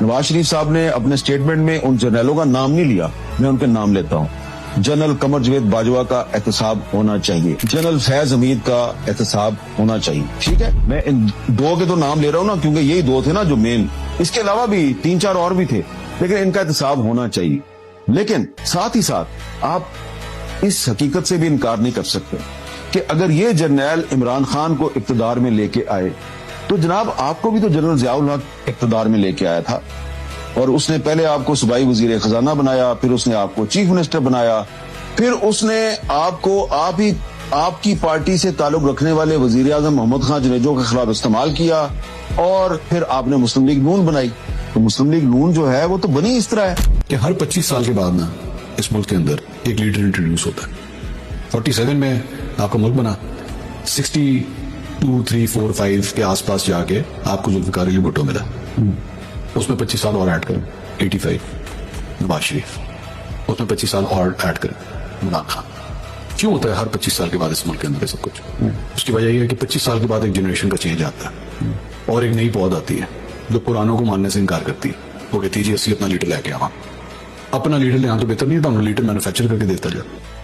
نواز شریف صاحب نے اپنے سٹیٹمنٹ میں ان جرنیلوں کا نام نہیں لیا، میں ان کے نام لیتا ہوں۔ جنرل قمر جاوید باجوہ کا احتساب ہونا چاہیے، جنرل فیض حمید کا احتساب ہونا چاہیے، ٹھیک ہے۔ میں ان دو کے تو نام لے رہا ہوں نا، کیونکہ یہی دو تھے نا جو مین، اس کے علاوہ بھی 3-4 اور بھی تھے، لیکن ان کا احتساب ہونا چاہیے۔ لیکن ساتھ ہی ساتھ آپ اس حقیقت سے بھی انکار نہیں کر سکتے کہ اگر یہ جرنیل عمران خان کو اقتدار میں لے کے آئے تو جناب آپ کو بھی تو جنرل ضیاء الحق اقتدار میں لے کے آیا تھا، اور اس نے پہلے آپ کو صوبائی وزیر خزانہ بنایا، پھر اس نے آپ کو چیف منسٹر بنایا، پھر اس نے آپ کو آپ کی پارٹی سے تعلق رکھنے والے وزیر اعظم محمد خان جنیجو کے خلاف استعمال کیا، اور پھر آپ نے مسلم لیگ نون بنائی۔ تو مسلم لیگ نون جو ہے وہ تو بنی اس طرح ہے کہ ہر 25 سال کے بعد نا اس ملک کے اندر ایک لیڈر انٹروڈیوس ہوتا ہے۔ 47 میں آپ کا ملک بنا، 62, 3, 4, 5 کے آس پاس جا کے آپ کو ذوالفقار علی بھٹو ملا، اس میں 25 سال اور ایڈ کریں 85 نواز شریف، اس میں 25 سال اور ایڈ کریں عمران خان۔ کیوں ہوتا ہے ہر 25 سال کے بعد اس ملک کے اندر سب کچھ؟ اس کی وجہ یہ ہے کہ 25 سال کے بعد ایک جنریشن کا چینج آتا ہے اور ایک نئی پود آتی ہے جو پرانوں کو ماننے سے انکار کرتی ہے۔ وہ کہتی ہے جی اسی اپنا لیڈر لے کے آواں، اپنا لیڈر لے آنا تو بہتر نہیں ہے، تو ہم لیڈر مینوفیکچر کر کے دیتا جائے۔